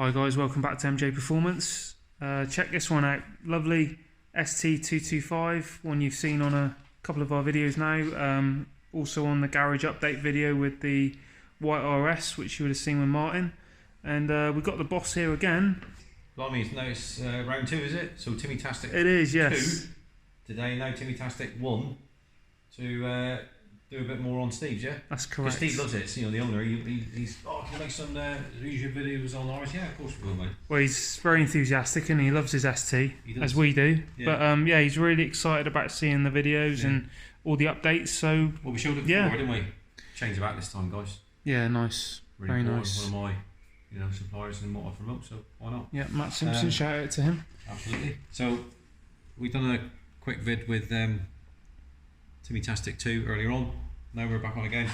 Hi guys, welcome back to MJ Performance. Check this one out, lovely ST225, one you've seen on a couple of our videos now, also on the garage update video with the white RS, which you would have seen with Martin. And we've got the boss here again. Blimey, no, it's round 2, is it? So Timmy Tastic it is, yes. 2 today, now Timmy Tastic 1 to do a bit more on Steve's, yeah? That's correct. Steve loves it, so, you know, the owner, he's, oh, can you make some YouTube videos on ours? Yeah, of course we will, mate. Well, he's very enthusiastic and he loves his ST, as we do. Yeah. But yeah, he's really excited about seeing the videos and all the updates, so... Well, we showed it before, didn't we? Change about this time, guys. Yeah, nice. Really very nice. One of my suppliers in motor remote, so why not? Yeah, Matt Simpson, shout out to him. Absolutely. So, we've done a quick vid with Timmy Tastic 2 earlier on. Now we're back on again.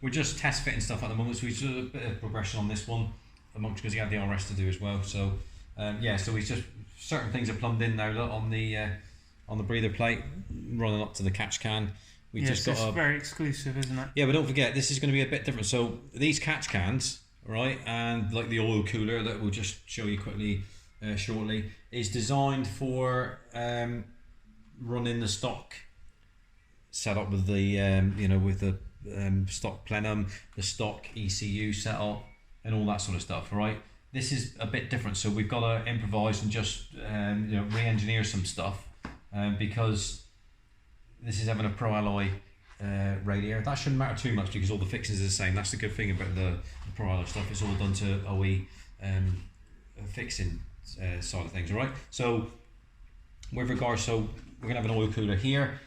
We're just test fitting stuff at the moment, so we did a bit of progression on this one, amongst because he had the RS to do as well. So yeah, so we just certain things are plumbed in now. Look, on the breather plate, running up to the catch can. We just got it's very exclusive, isn't it? Yeah, but don't forget this is going to be a bit different. So these catch cans, right, and like the oil cooler that we'll just show you quickly shortly, is designed for running the stock setup with the with the stock plenum, the stock ECU setup, and all that sort of stuff. Right, this is a bit different, so we've got to improvise and just re-engineer some stuff because this is having a pro alloy radiator. That shouldn't matter too much because all the fixings are the same. That's the good thing about the pro alloy stuff. It's all done to OE fixing side of things. All right. So with regards, so we're gonna have an oil cooler here.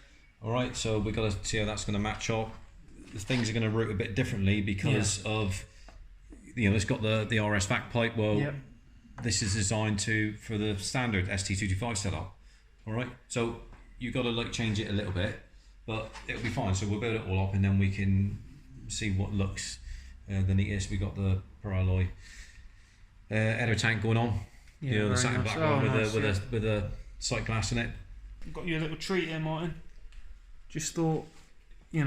All right. So we've got to see how that's going to match up. The things are going to route a bit differently because of it's got the RS vac pipe. Well, this is designed for the standard ST225 setup. All right. So you've got to change it a little bit, but it'll be fine. So we'll build it all up and then we can see what looks the neatest. We got the pro alloy header tank going on. Yeah, the satin black one with a sight glass in it. Got you a little treat here, Martin. Just thought, you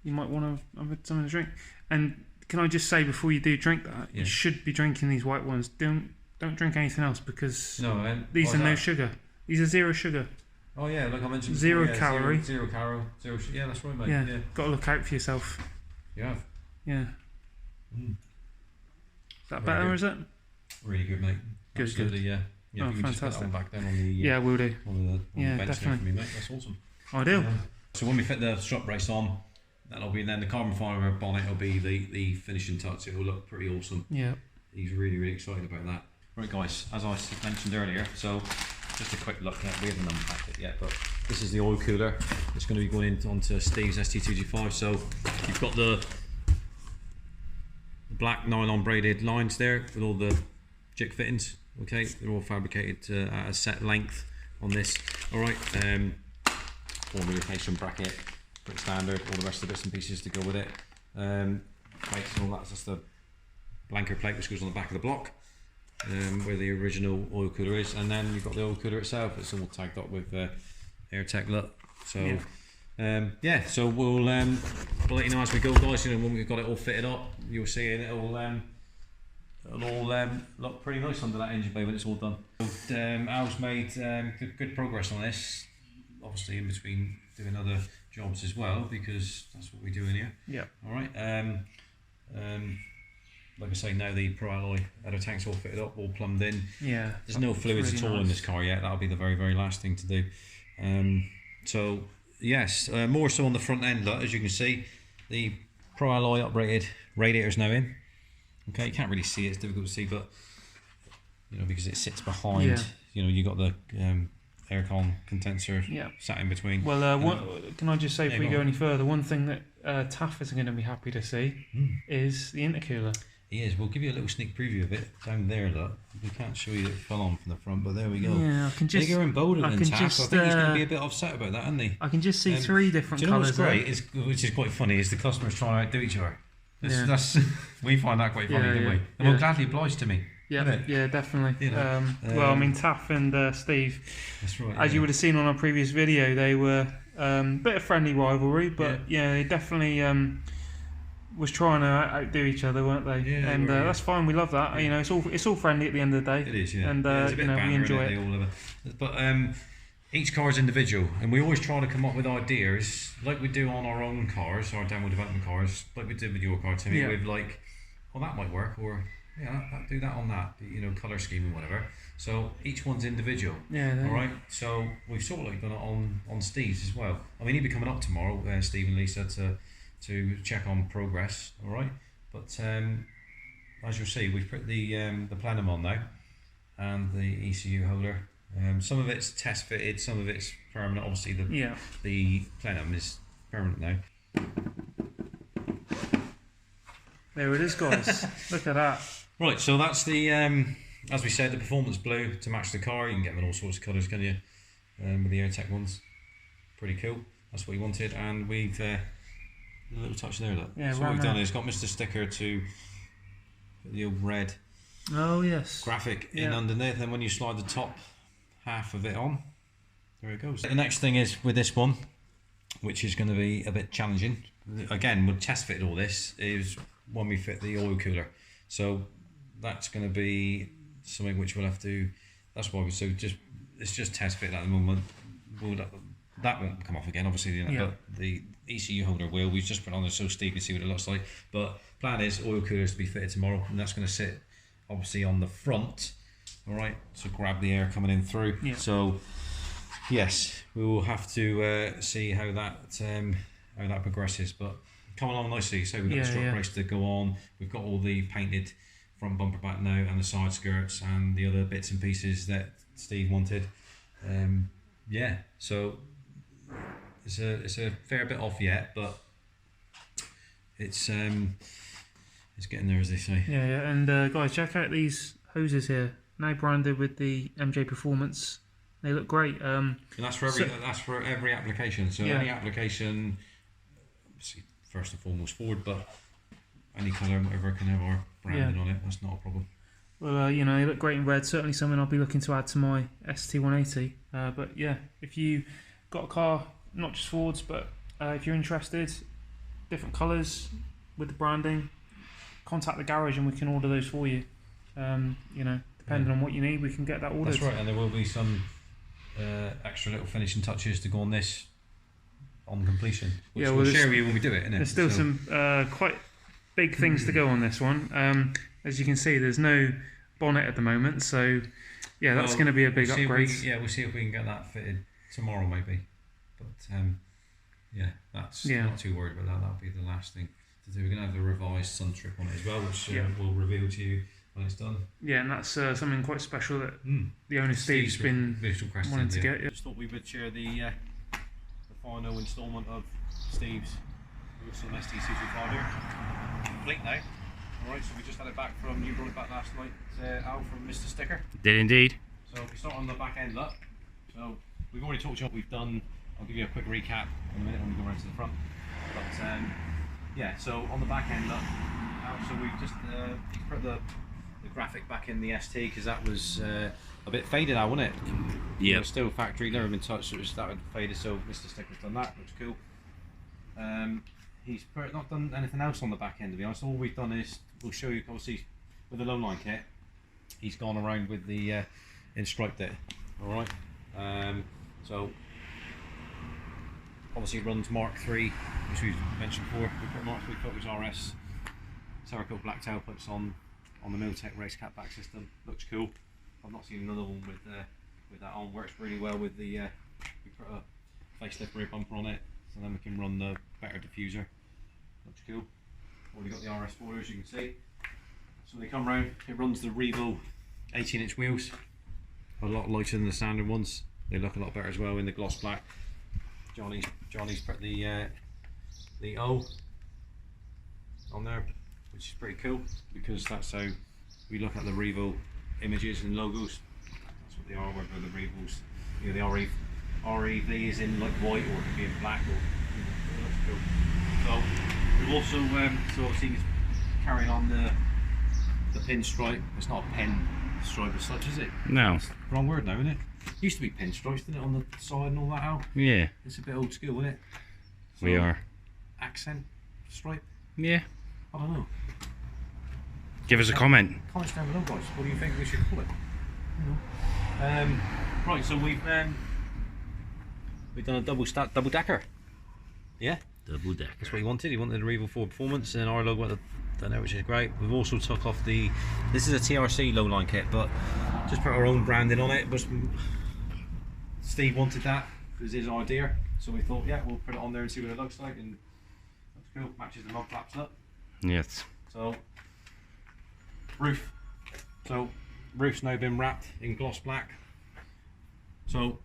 might want to have something to drink. And can I just say before you do drink that, you should be drinking these white ones. Don't drink anything else because these are no sugar. These are zero sugar. Oh yeah, like I mentioned. Zero calorie. Zero calorie. Zero. Yeah, that's right, mate. Yeah. Got to look out for yourself. You have. Yeah. Mm. Is that better, is it? Really good, mate. Good. Absolutely, yeah. Yeah, oh, if you can fantastic. just put that one back down on the we'll do. on the bench definitely. for me, mate. That's awesome. Ideal. So when we fit the strut brace on, that'll be then the carbon fibre bonnet will be the finishing touch. It will look pretty awesome. Yeah. He's really excited about that. Right, guys. As I mentioned earlier, so just a quick look at. We haven't unpacked it yet, but this is the oil cooler. It's going to be going onto Steve's ST225. So you've got the black nylon braided lines there with all the jig fittings. Okay, they're all fabricated at a set length on this. All right, communication bracket, pretty standard. All the rest of the bits and pieces to go with it. Plates and all that's just the blanker plate which goes on the back of the block, where the original oil cooler is, and then you've got the oil cooler itself. It's all tagged up with AirTech look. So so we'll let you know as we go, guys. When we've got it all fitted up, you'll see it. It'll all look pretty nice under that engine bay when it's all done. Al's made good progress on this, obviously in between doing other jobs as well, because that's what we do in here. Yeah. All right. Like I say, now the pro alloy header tank's all fitted up, all plumbed in. Yeah. There's no fluids really at all in this car yet. That'll be the very last thing to do. So yes, more so on the front end. As you can see, the pro alloy uprated radiator's now in. Okay, you can't really see it, it's difficult to see, but because it sits behind, you got the aircon condenser sat in between. Well, can I just say, if we go any further, one thing that Taff isn't going to be happy to see is the intercooler. He is. We'll give you a little sneak preview of it down there. Look, we can't show you it full on from the front, but there we go. Yeah, I can just. Bigger and bolder than Taff. I think he's going to be a bit upset about that, isn't he? I can just see 3 different colours. Do you know what's great? Which is quite funny, is the customers trying to outdo each other. We find that quite funny, don't we? And we're gladly obliged to me. Yeah, definitely. Well, I mean, Taff and Steve, that's right, as you would have seen on our previous video, they were a bit of friendly rivalry, but they definitely was trying to outdo each other, weren't they? Yeah, and that's fine. We love that. You know, it's all friendly at the end of the day. It is, yeah. And it's a bit you know, banter, we enjoy it. it. All of it. But each car is individual, and we always try to come up with ideas like we do on our own cars, our demo development cars, like we did with your car, Timmy. With like, well, that might work, or do that on that, you know, color scheme and whatever. So each one's individual. Yeah. All right. So we've sort of like done it on Steve's as well. I mean, he'll be coming up tomorrow, Steve and Lisa, to check on progress. All right. But as you'll see, we've put the plenum on now, and the ECU holder. Some of it's test fitted, some of it's permanent. Obviously, the plenum is permanent now. There it is, guys. Look at that. Right, so that's the as we said, the performance blue to match the car. You can get them in all sorts of colours, can you? With the AirTech ones, pretty cool. That's what you wanted, and we've a little touch there. Look. Yeah. So what we've done is got Mr. Sticker to put the old red. Oh yes. Graphic in underneath, and when you slide the top half of it on, there it goes. The next thing is with this one, which is going to be a bit challenging. Again, we'll test fit all this, is when we fit the oil cooler. So that's going to be something which we'll have to. That's why it's just test fit at the moment. That won't come off again, obviously. But the ECU holder will. We've just put it on there so Steve can see what it looks like. But plan is oil coolers to be fitted tomorrow, and that's going to sit obviously on the front. All right, so grab the air coming in through. Yeah. So yes, we will have to see how that progresses, but coming along nicely. So we've got the strut brace to go on. We've got all the painted front bumper back now, and the side skirts, and the other bits and pieces that Steve wanted. So it's a fair bit off yet, but it's getting there, as they say. Yeah. And guys, check out these hoses here. Now branded with the MJ Performance. They look great. And that's for every application. So any application, obviously first and foremost Ford, but any colour, whatever, can have our branding on it. That's not a problem. Well, you know, they look great in red. Certainly something I'll be looking to add to my ST180. But yeah, if you got a car, not just Fords, but if you're interested, different colours with the branding, contact the garage and we can order those for you. You know, depending on what you need, we can get that ordered. That's right, and there will be some extra little finishing touches to go on this on completion, which we'll share with you when we do it, innit? There's still some quite big things to go on this one. As you can see, there's no bonnet at the moment, so yeah, that's going to be a big upgrade. We'll see if we can get that fitted tomorrow, maybe. But that's not too worried about that. That'll be the last thing to do. We're going to have the revised sun strip on it as well, which we'll reveal to you when it's done. Yeah, and that's something quite special that the owner Steve's been wanting to get. Just thought we would share the final instalment of Steve's awesome ST225 here. Complete now. Alright, so we just had it back from, you brought it back last night, Al, from Mr. Sticker. Did indeed. So if we start on the back end, look. So we've already talked about what we've done. I'll give you a quick recap in a minute when we go around to the front. But so on the back end, look. So we've just put the graphic back in the ST because that was a bit faded now, wasn't it? Yeah. Still factory, never been touched, so it was started faded. So Mr. Sticker's done that, looks cool. He's not done anything else on the back end, to be honest. All we've done is, we'll show you, obviously, with the low line kit, he's gone around with the in-striped it. Alright, so obviously runs Mark III, which we've mentioned before. We put Mark III Focus RS Cerakote black tailpipes on the Miltech race cap back system. Looks cool. I've not seen another one with that on. Works really well with the we put a facelift rear bumper on it, so then we can run the better diffuser. Looks cool. Already got the RS spoilers, you can see. So they come round. It runs the Revo 18-inch wheels. A lot lighter than the standard ones. They look a lot better as well in the gloss black. Johnny's put the O on there, which is pretty cool because that's how we look at the Revo images and logos. That's what they are, whether the Revos, you know, the REV is in like white or it could be in black, or it looks cool. So we've also so obviously it's carrying on the pinstripe. It's not a pen stripe as such, is it? No. It's the wrong word now, isn't it? Used to be pinstripes, didn't it, on the side and all that out? Yeah. It's a bit old school, isn't it? So, we are. Accent stripe. Yeah. I don't know. Give us a comment. Comments down below, guys. What do you think we should call it? Right, so we've done a double decker. Yeah, Double decker. that's what he wanted. He wanted a Revo 4 Performance and our logo at the there, which is great. We've also took off the. This is a TRC low line kit, but just put our own branding on it. But Steve wanted that. It was his idea, so we thought, yeah, we'll put it on there and see what it looks like, and looks cool. Matches the mud flaps up. Yes. So roof. So roof's now been wrapped in gloss black. So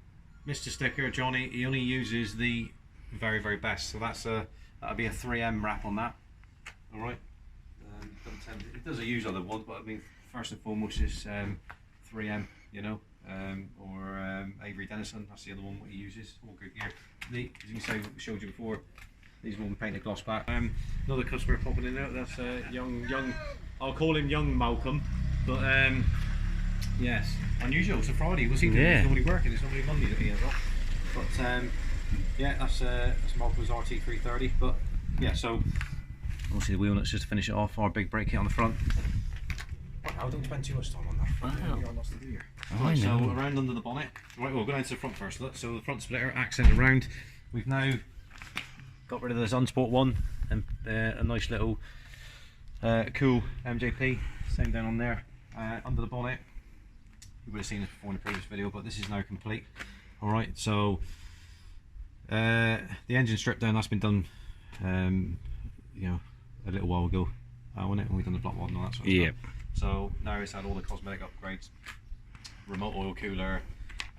Mr. Sticker, Johnny, he only uses the very best. So that'll be a 3M wrap on that. All right. It doesn't use other ones, but I mean, first and foremost is 3M, you know, or Avery Dennison. That's the other one what he uses. All good gear. As you can see, we showed you before. These are all painted gloss black. Another customer popping in there. That's young. I'll call him young Malcolm, but yes, unusual. It's a Friday. What's he doing? Yeah. He's normally working. It's normally Monday that he has off. But yeah, that's Malcolm's RT330. But yeah, so obviously the wheel nuts just to finish it off. Our big brake kit on the front. I don't spend too much time on that. Wow. Right, so around under the bonnet. Right, we'll go down to the front first. Look, so the front splitter accented round. We've now got rid of this Unsport one and a nice little cool MJP. Same down on there. Under the bonnet. You would have seen this before in the previous video, but this is now complete. Alright, so the engine strip down, that's been done you know, a little while ago, wasn't it? And we've done the block one and all that sort of stuff. So now it's had all the cosmetic upgrades. Remote oil cooler,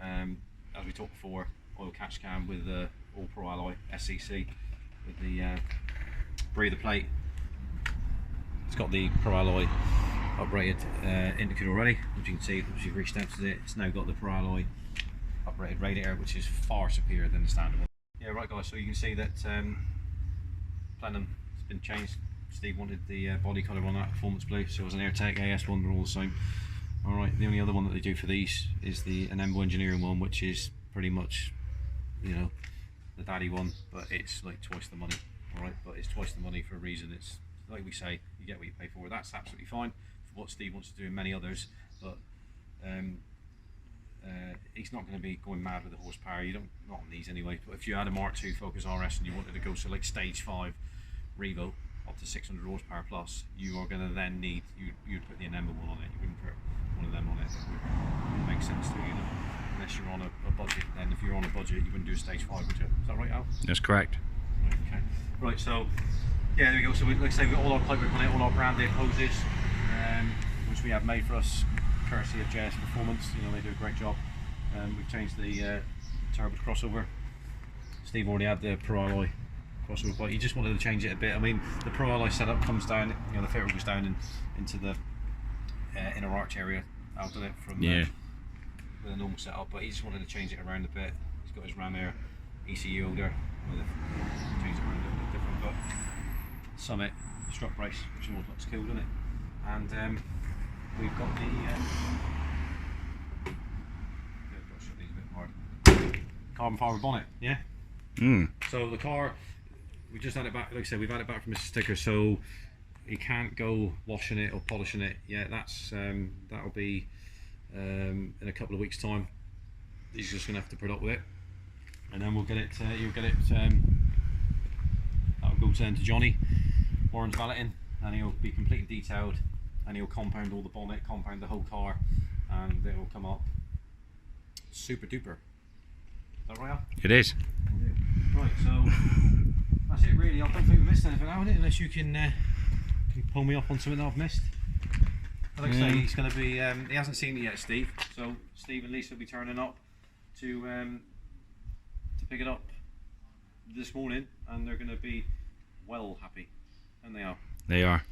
as we talked before, oil catch cam with the all pro alloy SCC with the breather plate. It's got the pro alloy uprated intercooler already, which you can see, which you've re-stamped it. It's now got the pro alloy uprated radiator, which is far superior than the standard one. Yeah, right guys, so you can see that plenum has been changed. Steve wanted the body colour on that, performance blue, so it was an AirTech AS one, they're all the same. Alright, the only other one that they do for these is an Embo Engineering one, which is pretty much, you know, the daddy one, but it's like twice the money. Alright, but it's twice the money for a reason. It's like we say, you get what you pay for. That's absolutely fine for what Steve wants to do and many others, but he's not going to be going mad with the horsepower. You don't, not on these anyway. But if you had a Mark II Focus RS and you wanted to go to like stage 5 Revo up to 600 horsepower plus, you are going to then need, you'd put the Enemba one on it. You wouldn't put one of them on it. It wouldn't make sense to you, know, unless you're on a budget. Then if you're on a budget, you wouldn't do a stage 5, would you? Is that right, Al? That's correct. Right, okay. Right, so yeah, there we go. So like I say, we've got all our pipework on it, all our branded hoses, which we have made for us, courtesy of JS Performance. You know, they do a great job. We've changed the turbo crossover. Steve already had the Pro Alloy crossover, but he just wanted to change it a bit. I mean, the Pro Alloy setup comes down, you know, the fitter goes down into the inner arch area out of it from with a normal setup, but he just wanted to change it around a bit. He's got his ram air ECU holder with it, change it around a little bit different, but Summit strut brace, which always looks cool, doesn't it? And we've got the carbon fibre bonnet, yeah. So the car, we just had it back. Like I said, we've had it back from Mr. Sticker, so he can't go washing it or polishing it. Yeah, that's that'll be in a couple of weeks' time. He's just gonna have to put up with it, and then we'll get it. You'll get it. That'll go to Johnny, Warren's valeting, and he'll be completely detailed, and he'll compound all the bonnet, compound the whole car, and it will come up super duper. Is that right, Al? It is. Right, so that's it really. I don't think we missed anything out, unless you can pull me up on something that I've missed. Like I say, he's going to be. He hasn't seen it yet, Steve. So Steve and Lisa will be turning up to pick it up this morning, and they're going to be well happy, and they are. They are.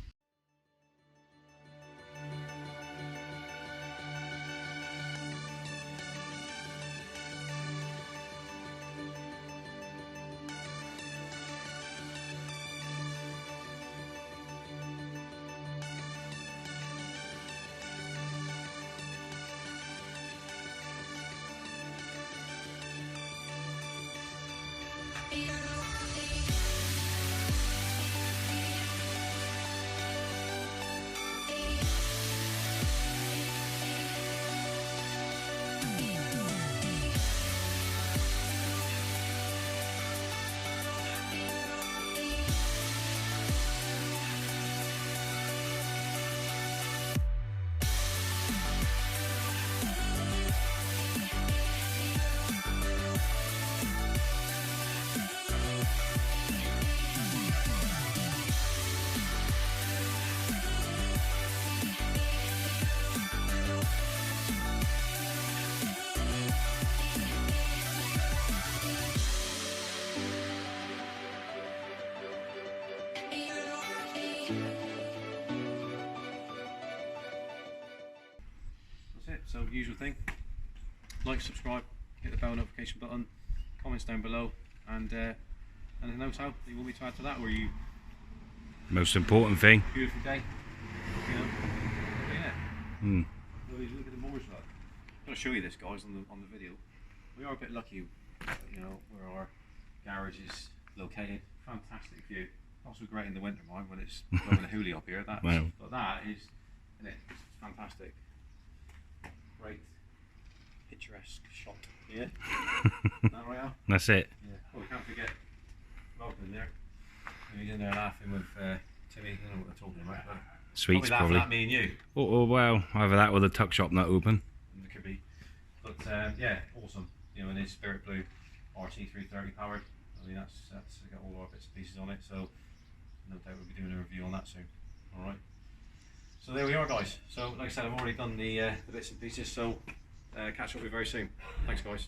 usual thing. Like, subscribe, hit the bell notification button, comments down below, and anything else out you want me to add to that, or you Most important thing. beautiful day, you know, yeah. Mm. Look at the moors like. I'm going to show you this, guys, on the video. We are a bit lucky, you know, where our garage is located. Fantastic view. Also great in the winter, mind, when it's blowing a hoolie up here. That's, wow. But that is, isn't it? It's fantastic. Great picturesque shot. Yeah. Is that right, Al? That's it. Yeah. Oh, we can't forget Malcolm in there. He's in there laughing with Timmy. I don't know what they're talking about, but Sweets, probably. probably. At me and you. Oh, well, either that or the tuck shop not open. It could be. But yeah, awesome. You know, and it's Spirit Blue RT330 powered. I mean, that's got all our bits and pieces on it. So no doubt we'll be doing a review on that soon. All right. So there we are, guys. So like I said, I've already done the bits and pieces. So catch up with you very soon. Thanks, guys.